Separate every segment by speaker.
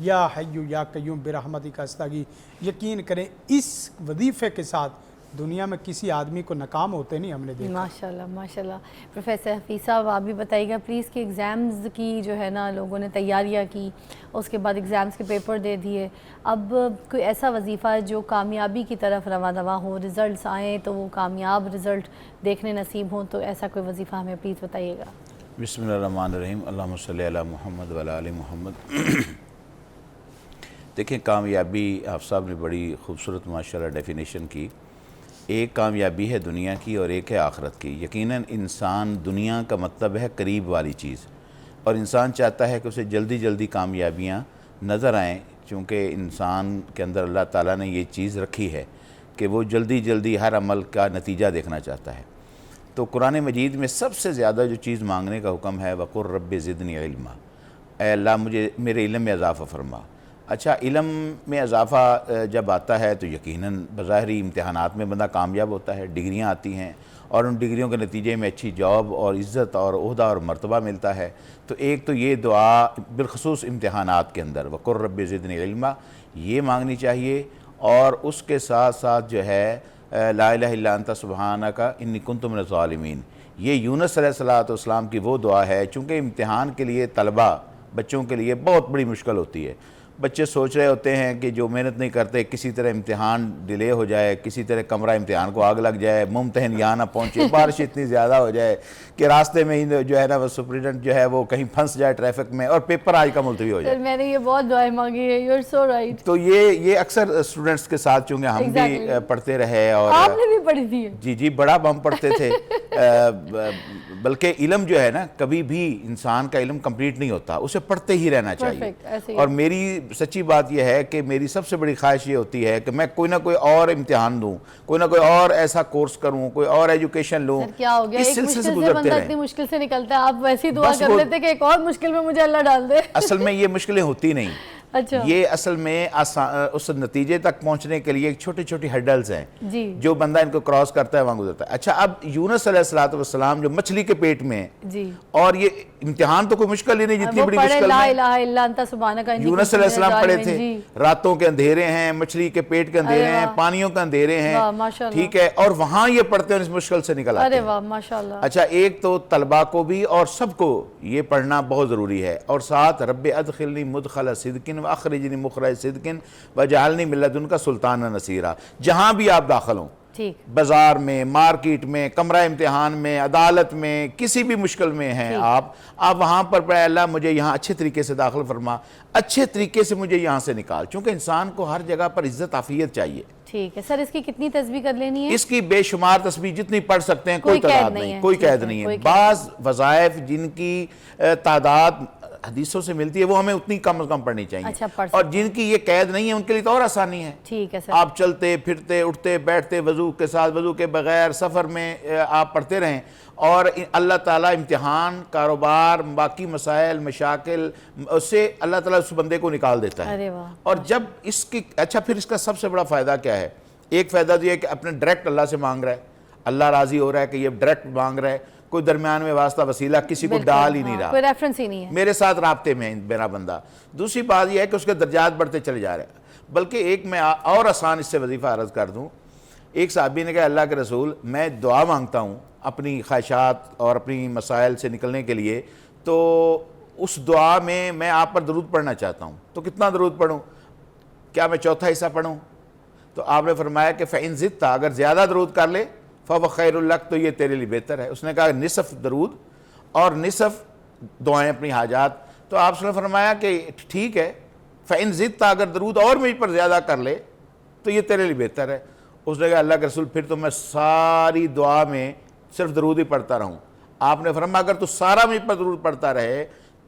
Speaker 1: یا حی یا قیوم برحمتک استغیث، یقین کریں اس وظیفے کے ساتھ دنیا میں کسی آدمی کو ناکام ہوتے نہیں ہم نے دیکھا۔
Speaker 2: ماشاءاللہ ماشاءاللہ۔ پروفیسر حفیظ صاحب آپ بھی بتائیے گا پلیز کہ ایگزامز کی جو ہے نا لوگوں نے تیاریاں کی، اس کے بعد ایگزامز کے پیپر دے دیے، اب کوئی ایسا وظیفہ جو کامیابی کی طرف رواں دواں ہو، رزلٹس آئیں تو وہ کامیاب رزلٹ دیکھنے نصیب ہوں، تو ایسا کوئی وظیفہ ہمیں پلیز بتائیے گا۔
Speaker 3: بسم اللہ الرحمن الرحیم، اللہم صلی علی محمد و علی آل محمد۔ دیکھیں کامیابی آپ صاحب نے بڑی خوبصورت ماشاءاللہ ڈیفینیشن کی۔ ایک کامیابی ہے دنیا کی اور ایک ہے آخرت کی۔ یقیناً انسان دنیا کا مطلب ہے قریب والی چیز، اور انسان چاہتا ہے کہ اسے جلدی جلدی کامیابیاں نظر آئیں، چونکہ انسان کے اندر اللہ تعالیٰ نے یہ چیز رکھی ہے کہ وہ جلدی جلدی ہر عمل کا نتیجہ دیکھنا چاہتا ہے۔ تو قرآن مجید میں سب سے زیادہ جو چیز مانگنے کا حکم ہے وَقُلْ رَبِّ زِدْنِي عِلْمًا، اے اللہ مجھے میرے علم میں اضافہ فرما۔ اچھا، علم میں اضافہ جب آتا ہے تو یقیناً بظاہری امتحانات میں بندہ کامیاب ہوتا ہے، ڈگریاں آتی ہیں اور ان ڈگریوں کے نتیجے میں اچھی جاب اور عزت اور عہدہ اور مرتبہ ملتا ہے۔ تو ایک تو یہ دعا بالخصوص امتحانات کے اندر وَقُلْ رَبِّ زِدْنِي عِلْمًا یہ مانگنی چاہیے، اور اس کے ساتھ ساتھ جو ہے لا الہ الا انت سبحانک انی کنت من الظالمین، یہ یونس علیہ السلام کی وہ دعا ہے۔ چونکہ امتحان کے لیے طلبہ بچوں کے لیے بہت بڑی مشکل ہوتی ہے۔ بچے سوچ رہے ہوتے ہیں کہ جو محنت نہیں کرتے کسی طرح امتحان ڈیلے ہو جائے، کسی طرح کمرہ امتحان کو آگ لگ جائے، ممتحن یہاں نہ پہنچے، بارش اتنی زیادہ ہو جائے کہ راستے میں ہی جو ہے نا وہ سپریڈنٹ جو ہے وہ کہیں پھنس جائے ٹریفک میں، اور پیپر آج کا ملتوی ہو جائے۔
Speaker 2: سر میں نے یہ بہت دعائیں مانگی ہے، یو آر سو رائٹ۔
Speaker 3: تو یہ اکثر اسٹوڈنٹس کے ساتھ چونکہ ہم بھی پڑھتے رہے، اور
Speaker 2: آپ نے بھی پڑھی تھی؟
Speaker 3: جی بڑا ہم پڑھتے تھے۔ بلکہ علم جو ہے نا کبھی بھی انسان کا علم کمپلیٹ نہیں ہوتا، اسے پڑھتے ہی رہنا چاہیے۔ اور میری سچی بات یہ ہے کہ میری سب سے بڑی خواہش یہ ہوتی ہے کہ میں کوئی نہ کوئی اور امتحان دوں، کوئی نہ کوئی اور ایسا کورس کروں، کوئی اور ایجوکیشن لوں۔
Speaker 2: کیا ہو گیا،
Speaker 3: اس
Speaker 2: ایک
Speaker 3: سلسلے سے
Speaker 2: مشکل سے
Speaker 3: گزرتے
Speaker 2: بندہ
Speaker 3: رہیں۔
Speaker 2: اتنی مشکل سے نکلتا ہے، آپ ویسی دعا کر لیتے کہ ایک اور مشکل میں مجھے اللہ ڈال دے۔
Speaker 3: اصل میں یہ مشکلیں ہوتی نہیں،
Speaker 2: اچھا،
Speaker 3: یہ اصل میں اس نتیجے تک پہنچنے کے لیے چھوٹی چھوٹی ہرڈلز ہیں جو بندہ ان کو کراس کرتا ہے وہاں گزرتا ہے۔ اچھا، اب یونس علیہ السلام جو مچھلی کے پیٹ میں ہیں، اور یہ امتحان تو کوئی مشکل ہی نہیں، جتنی بڑی مشکل
Speaker 2: لا
Speaker 3: میں
Speaker 2: الہ الا انت سبحانک انی
Speaker 3: یونس
Speaker 2: کنت
Speaker 3: علیہ
Speaker 2: من
Speaker 3: السلام پڑھے تھے۔
Speaker 2: الظالمین۔
Speaker 3: راتوں کے اندھیرے ہیں، مچھلی کے پیٹ کے اندھیرے ہیں، پانیوں کے اندھیرے ہیں، ٹھیک ہے، اور وہاں یہ پڑھتے ہیں اس مشکل سے نکل آتے ہیں۔
Speaker 2: ارے واہ ماشاءاللہ۔
Speaker 3: اچھا، ایک تو طلباء کو بھی اور سب کو یہ پڑھنا بہت ضروری ہے، اور ساتھ رب ادخلنی مدخل صدق واخرجنی مخرج صدق وجعلنی من لدنک سلطانا نصیرا۔ جہاں بھی آپ داخل ہوں، بازار میں، مارکیٹ میں، کمرہ امتحان میں، عدالت میں، کسی بھی مشکل میں ہیں آپ وہاں پر پڑھے اللہ مجھے یہاں اچھے طریقے سے داخل فرما، اچھے طریقے سے مجھے یہاں سے نکال، چونکہ انسان کو ہر جگہ پر عزت عافیت چاہیے۔
Speaker 2: ٹھیک ہے سر، اس کی کتنی تسبیح کر لینی ہے؟
Speaker 3: اس کی بے شمار تسبیح جتنی پڑھ سکتے ہیں، کوئی تعداد نہیں، کوئی قید نہیں ہے۔ بعض وظائف جن کی تعداد حدیثوں سے ملتی ہے وہ ہمیں اتنی کم از کم پڑھنی چاہیے، اور جن کی یہ قید نہیں ہے ان کے لیے تو اور آسانی ہے۔
Speaker 2: ٹھیک ہے سر،
Speaker 3: آپ چلتے پھرتے اٹھتے بیٹھتے وضو کے ساتھ، وضو کے بغیر، سفر میں آپ پڑھتے رہیں، اور اللہ تعالیٰ امتحان، کاروبار، باقی مسائل، مشاکل، اس سے اللہ تعالیٰ اس بندے کو نکال دیتا ہے۔ اور جب اس کی اچھا، پھر اس کا سب سے بڑا فائدہ کیا ہے؟ ایک فائدہ تو یہ کہ اپنے ڈائریکٹ اللہ سے مانگ رہا ہے، اللہ راضی ہو رہا ہے کہ یہ ڈائریکٹ مانگ رہا ہے، کوئی درمیان میں واسطہ وسیلہ کسی کو ڈال ہی نہیں رہا،
Speaker 2: کوئی ریفرنس ہی نہیں ہے،
Speaker 3: میرے ساتھ رابطے میں ہے میرا بندہ۔ دوسری بات یہ ہے کہ اس کے درجات بڑھتے چلے جا رہے ہیں۔ بلکہ ایک میں اور آسان اس سے وظیفہ عرض کر دوں، ایک صحابی نے کہا اللہ کے رسول میں دعا مانگتا ہوں اپنی خواہشات اور اپنی مسائل سے نکلنے کے لیے، تو اس دعا میں آپ پر درود پڑھنا چاہتا ہوں، تو کتنا درود پڑھوں؟ کیا میں چوتھا حصہ پڑھوں؟ تو آپ نے فرمایا کہ فَإِن زِدْتَ، اگر زیادہ درود کر لے فَوَ خَيْرٌ لَكَ، تو یہ تیرے لیے بہتر ہے۔ اس نے کہا نصف درود اور نصف دعائیں اپنی حاجات۔ تو آپ نے فرمایا کہ ٹھیک ہے، فَإِن زِدْتَ، اگر درود اور مجھ پر زیادہ کر لے تو یہ تیرے لیے بہتر ہے۔ اس نے کہا اللہ کے رسول پھر تو میں ساری دعا میں صرف درود ہی پڑھتا رہوں۔ آپ نے فرمایا اگر تو سارا مجھ پر درود پڑھتا رہے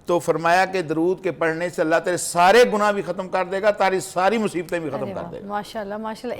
Speaker 3: تو فرمایا کہ درود کے پڑھنے سے اللہ تیرے سارے گناہ بھی ختم کر دے گا، تاری ساری مصیبتیں بھی ختم کر دے گا۔
Speaker 2: ماشاءاللہ ماشاءاللہ۔